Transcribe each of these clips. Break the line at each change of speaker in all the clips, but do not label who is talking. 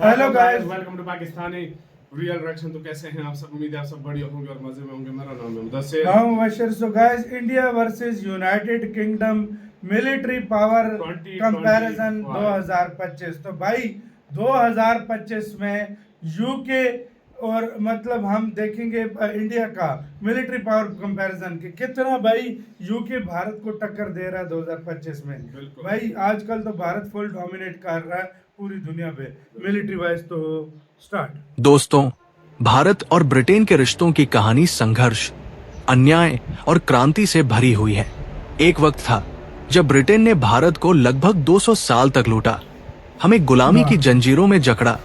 Hello guys,
welcome to Pakistani real reaction. तो कैसे हैं आप सब? उम्मीद है आप सब बढ़िया होंगे और मजे में होंगे। मेरा नाम है मुदस्सिर।
मैं हूं Mubashir. So guys, India versus United Kingdom military power
2025
comparison 2025। तो भाई 2025 में यूके और मतलब हम देखेंगे इंडिया का मिलिट्री पावर कंपैरिजन के कितना भाई यूके भारत को टक्कर दे रहा है 2025 में।
बिल्कुल।
भाई आजकल तो भारत फुल डोमिनेट कर रहा है पूरी दुनिया पे मिलिट्री वाइज। तो स्टार्ट।
दोस्तों, भारत और ब्रिटेन के रिश्तों की कहानी संघर्ष, अन्याय और क्रांति से भरी हुई है। एक वक्त था जब ब्रिटेन ने भारत को लगभग 200 साल तक लूटा, हमें गुलामी की जंजीरों में जकड़ा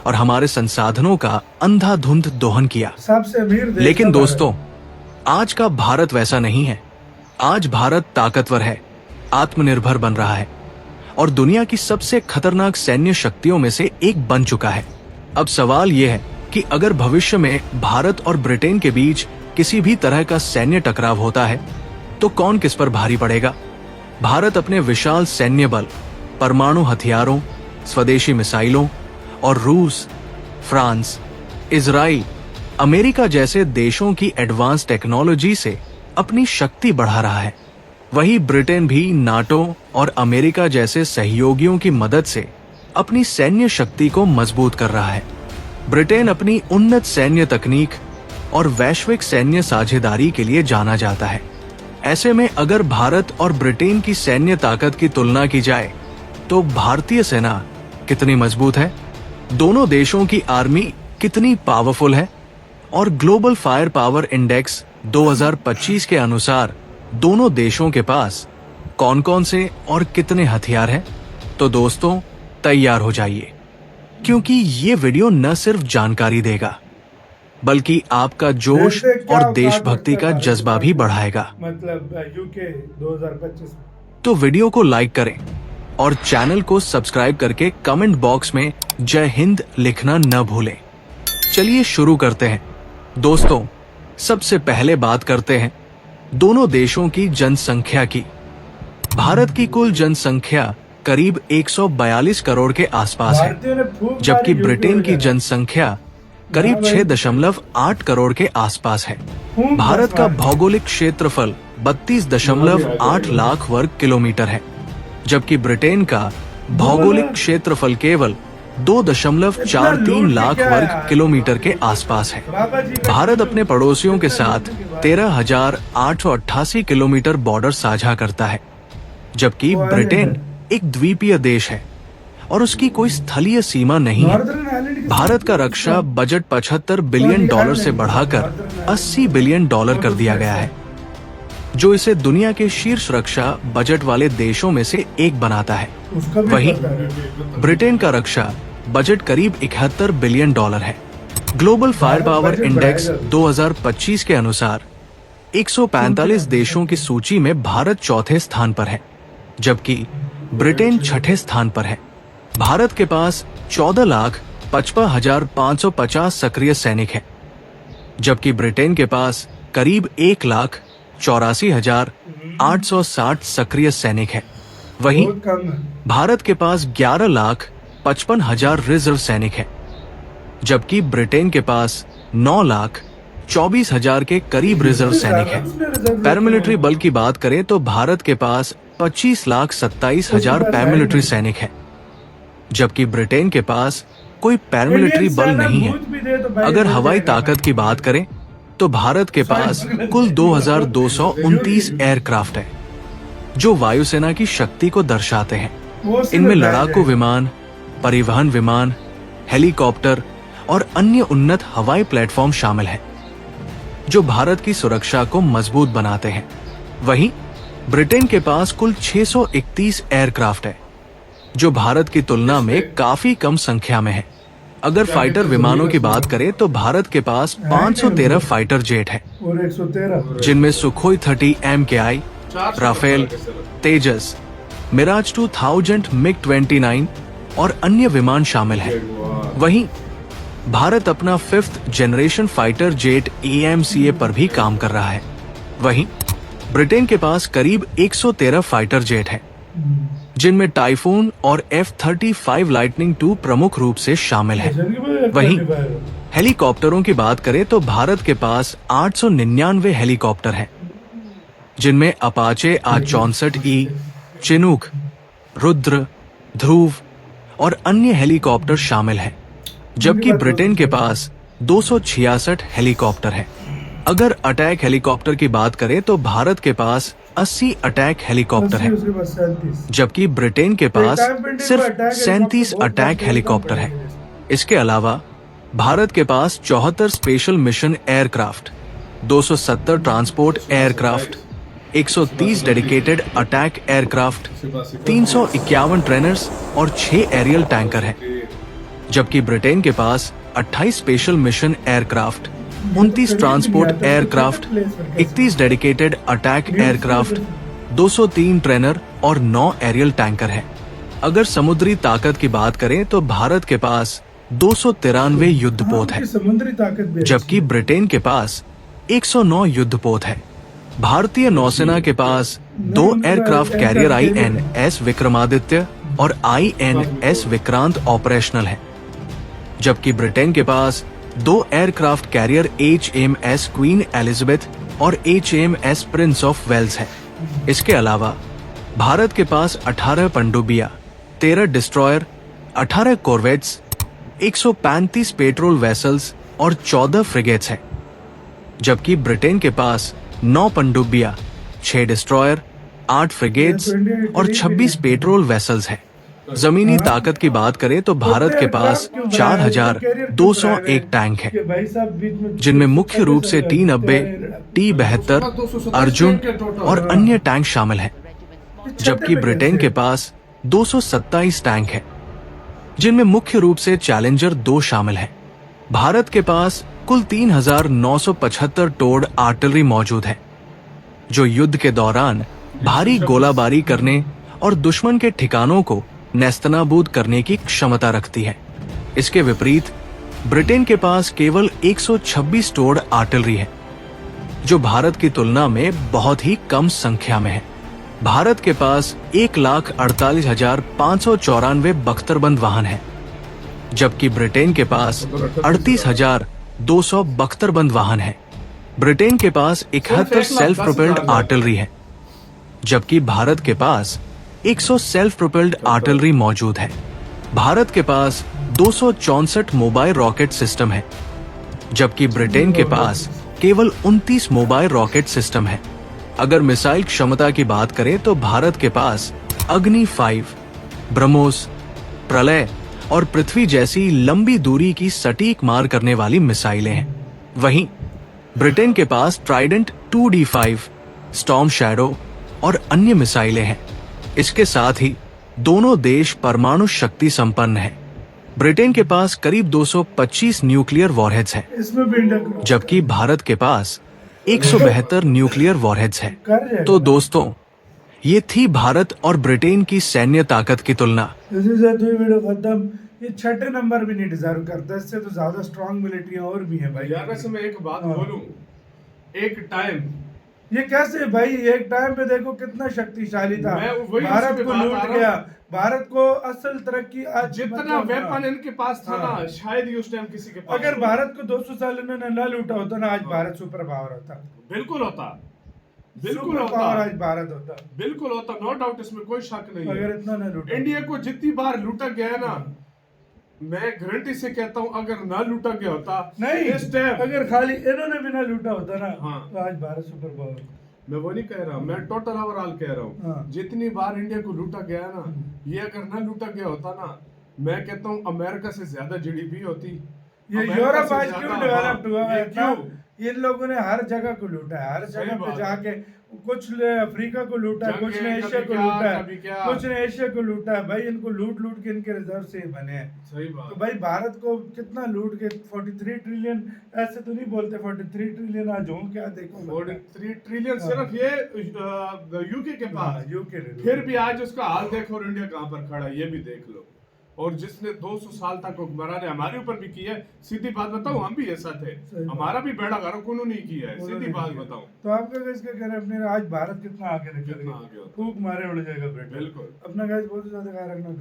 और हमारे संसाधनों का अंधाधुंध दोहन किया।
सबसे अमीर देश
लेकिन
का
दोस्तों, आज का भारत वैसा नहीं है। आज भारत ताकतवर है, आत्मनिर्भर बन रहा है और दुनिया की सबसे खतरनाक सैन्य शक्तियों में से एक बन चुका है। अब सवाल यह है कि अगर भविष्य में भारत और ब्रिटेन के बीच किसी भी तरह का सैन्य टकराव होता है तो कौन किस पर भारी पड़ेगा? भारत अपने विशाल सैन्य बल, परमाणु हथियारों, स्वदेशी मिसाइलों और रूस, फ्रांस, इजराइल, अमेरिका जैसे देशों की एडवांस टेक्नोलॉजी से अपनी शक्ति बढ़ा रहा है। वहीं ब्रिटेन भी नाटो और अमेरिका जैसे सहयोगियों की मदद से अपनी सैन्य शक्ति को मजबूत कर रहा है। ब्रिटेन अपनी उन्नत सैन्य तकनीक और वैश्विक सैन्य साझेदारी के लिए जाना जाता है। ऐसे में अगर भारत और ब्रिटेन की सैन्य ताकत की तुलना की जाए तो भारतीय सेना कितनी मजबूत है, दोनों देशों की आर्मी कितनी पावरफुल है और ग्लोबल फायर पावर इंडेक्स 2025 के अनुसार दोनों देशों के पास कौन-कौन से और कितने हथियार हैं, तो दोस्तों तैयार हो जाइए, क्योंकि ये वीडियो न सिर्फ जानकारी देगा बल्कि आपका जोश और देशभक्ति का जज्बा भी बढ़ाएगा।
मतलब यूके 2025।
तो वीडियो को लाइक करें और चैनल को सब्सक्राइब करके कमेंट बॉक्स में जय हिंद लिखना न भूलें। चलिए शुरू करते हैं। दोस्तों, सबसे पहले बात करते हैं दोनों देशों की जनसंख्या की। भारत की कुल जनसंख्या करीब 142 करोड़ के आसपास है, जबकि ब्रिटेन की जनसंख्या करीब 6.8 करोड़ के आसपास है। भारत का भौगोलिक क्षेत्रफल 32.8 लाख वर्ग किलोमीटर है, जबकि ब्रिटेन का भौगोलिक क्षेत्रफल केवल 2.43 लाख वर्ग किलोमीटर के आसपास है। भारत अपने पड़ोसियों के साथ 13,888 किलोमीटर बॉर्डर साझा करता है, जबकि ब्रिटेन एक द्वीपीय देश है और उसकी कोई स्थलीय सीमा नहीं है। भारत का रक्षा बजट 75 बिलियन डॉलर से बढ़ाकर 80 बिलियन डॉलर कर दिया गया है, जो इसे दुनिया के शीर्ष रक्षा बजट वाले देशों में से एक बनाता है। वहीं ब्रिटेन का रक्षा बजट करीब 71 बिलियन डॉलर है। ग्लोबल फायर पावर इंडेक्स 2025 के अनुसार 145 देशों की सूची में भारत चौथे स्थान पर है, जबकि ब्रिटेन छठे स्थान पर है। भारत के पास 14,55,550 सक्रिय सैनिक हैं, जबकि ब्रिटेन के पास करीब 1,84,860 सक्रिय सैनिक हैं। वहीं भारत के पास 11,55,000 रिजर्व सैनिक हैं, जबकि ब्रिटेन के पास 9,24,000 के करीब रिजर्व सैनिक हैं। पैरामिलिट्री बल की बात करें तो भारत के पास 25,27,000 पैरामिलिट्री सैनिक हैं, जबकि ब्रिटेन के पास कोई पैरामिलिट्री बल नहीं है। अगर हवाई ताकत की बात करें तो भारत के पास कुल 2,229 एयरक्राफ्ट है, जो वायुसेना की शक्ति को दर्शाते हैं। इनमें लड़ाकू विमान, परिवहन विमान, हेलीकॉप्टर और अन्य उन्नत हवाई प्लेटफॉर्म शामिल हैं, जो भारत की सुरक्षा को मजबूत बनाते हैं। वहीं ब्रिटेन के पास कुल 631 एयरक्राफ्ट है, जो भारत की तुलना में काफी कम संख्या में है। अगर फाइटर विमानों की बात करें तो भारत के पास 513 फाइटर जेट है, जिनमें सुखोई 30 MKI, राफेल, तेजस, मिराज 2000, MiG-29 और अन्य विमान शामिल हैं। वहीं भारत अपना 5th generation fighter jet AMCA पर भी काम कर रहा है। वहीं ब्रिटेन के पास करीब 113 फाइटर जेट हैं। जिनमें टाइफून और F-35 लाइटनिंग II प्रमुख रूप से शामिल है। वहीं हेलीकॉप्टरों की बात करें तो भारत के पास 899 हेलीकॉप्टर हैं, जिनमें अपाचे A64E, चिनूक, रुद्र, ध्रुव और अन्य हेलीकॉप्टर शामिल हैं, जबकि ब्रिटेन के पास 266 हेलीकॉप्टर हैं। अगर अटैक हेलीकॉप्टर की बात करें तो भारत के पास 80 अटैक हेलीकॉप्टर हैं, जबकि ब्रिटेन के पास सिर्फ 37 अटैक हेलीकॉप्टर हैं। इसके अलावा भारत के पास 74 special mission aircraft, 270 transport aircraft, 130 dedicated attack aircraft, 351 trainers और 6 एरियल टैंकर हैं, जबकि ब्रिटेन के पास 28 special mission aircraft, 29 transport aircraft, 31 dedicated attack aircraft, 203 trainer और 9 एरियल टैंकर हैं। अगर समुद्री ताकत की बात करें तो भारत के पास 293 युद्धपोत है, जबकि ब्रिटेन के पास 109 युद्धपोत है। भारतीय नौसेना के पास 2 एयरक्राफ्ट कैरियर INS विक्रमादित्य और INS विक्रांत ऑपरेशनल है, जबकि ब्रिटेन के पास 2 aircraft carrier HMS queen Elizabeth और HMS प्रिंस ऑफ वेल्स है। इसके अलावा भारत के पास 18 पनडुब्बियां, 13 डिस्ट्रॉयर, 18 कॉर्वेट्स, 135 पेट्रोल वेसल्स और 14 फ्रिगेट्स हैं, जबकि ब्रिटेन के पास 9 पनडुब्बियां, 6 डिस्ट्रॉयर, 8 फ्रिगेट्स और 26 पेट्रोल वेसल्स हैं। जमीनी ताकत की बात करें तो भारत के पास 4201 टैंक हैं, जिनमें मुख्य रूप से T-90, T-72, अर्जुन और अन्य टैंक शामिल हैं, जबकि ब्रिटेन के पास 227 टैंक हैं, जिनमें मुख्य रूप से चैलेंजर 2 शामिल हैं। भारत के पास कुल 3975 टोड आर्टिलरी मौजूद है, जो युद्ध के दौरान भारी गोलाबारी करने और दुश्मन के ठिकानों को नेस्तनाबूद करने की क्षमता रखती है। इसके विपरीत ब्रिटेन के पास केवल 126 टोड आर्टिलरी है, जो भारत की तुलना में बहुत ही कम संख्या में है। भारत के पास 1,48,594 बख्तरबंद वाहन है, जबकि ब्रिटेन के पास 38,200 बख्तरबंद वाहन है। ब्रिटेन के पास 71 सेल्फ प्रोपेल्ड आर्टिलरी है, जबकि भारत के पास 100 सेल्फ प्रोपेल्ड आर्टिलरी मौजूद है। भारत के पास 264 मोबाइल रॉकेट सिस्टम है, जबकि ब्रिटेन के पास केवल 29 मोबाइल रॉकेट सिस्टम है। अगर मिसाइल क्षमता की बात करें तो भारत के पास अग्नि 5, ब्रह्मोस, प्रलय और पृथ्वी जैसी लंबी दूरी की सटीक मार करने वाली मिसाइलें हैं। वहीं ब्रिटेन के पास ट्राइडेंट 2D5, स्टॉर्म शैडो और अन्य मिसाइलें हैं। इसके साथ ही दोनों देश परमाणु शक्ति संपन्न हैं। ब्रिटेन के पास करीब 225 न्यूक्लियर वॉरहेड्स हैं, जबकि भारत के पास 172 न्यूक्लियर वॉरहेड्स हैं। तो दोस्तों, ये थी भारत और ब्रिटेन की सैन्य ताकत की तुलना।
वीडियो खत्म। ये 6ठे नंबर भी नहीं डिजर्व करता, इससे तो ज्यादा स्ट्रॉन्ग मिलिट्रियां और भी हैं भाई।
यार वैसे मैं एक बात बोलूं, एक टाइम
ये कैसे भाई, एक टाइम पे देखो कितना शक्तिशाली था, भारत को लूट गया। भारत को असल तरक्की आज
जितना वेपन इनके पास था ना, शायद ही उस टाइम किसी के पास।
अगर भारत को 200 साल इन्होंने न लूटा होता ना, आज भारत सुपर पावर होता।
बिल्कुल होता, बिल्कुल
सुपर
होता,
पावर आज भारत होता,
बिल्कुल होता, नो डाउट, इसमें कोई शक नहीं है।
अगर इतना न लूटा।
इंडिया को जितनी बार लूटा गया है ना, मैं गारंटी से कहता हूँ अगर ना लूटा गया होता
नहीं,
इस टाइम,
अगर खाली इन्होंने भी ना लूटा होता ना, तो आज भारत सुपर पावर।
मैं वो नहीं कह रहा, मैं टोटल ओवरऑल कह रहा हूँ। जितनी बार इंडिया को लूटा गया है ना, ये अगर ना लूटा गया होता ना, मैं कहता हूँ अमेरिका से ज्यादा GDP होती।
ये यूरोप आज क्यों डेवलप्ड हुआ है? क्यों? इन लोगों ने हर जगह को लूटा है, हर जगह पे जाके कुछ ने अफ्रीका को लूटा है, कुछ ने एशिया को लूटा है, कुछ ने एशिया को लूटा है। भाई इनको लूट लूट के इनके रिजर्व से बने हैं।
सही बात।
तो भाई भारत को कितना लूट के 43 ट्रिलियन, ऐसे तो नहीं बोलते 43 ट्रिलियन आज हो क्या, देखो
43 ट्रिलियन सिर्फ ये यूके के पास,
यूके।
फिर भी आज उसका हाल देखो और इंडिया कहाँ पर खड़ा है, ये भी देख लो। और जिसने 200 साल तक हुक्मरानी हमारे ऊपर भी की है। सीधी बात बताऊं, हम भी ऐसा थे, हमारा भी बेड़ा गर्क उन्होंने नहीं किया है। सीधी बात बताऊं
तो आपका इसका कहना अपने आज भारत कितना आगे निकल गया, फूक मारे उड़ जाएगा बेटा।
बिल्कुल।
अपना गाइस बहुत ज्यादा ख्याल रखना।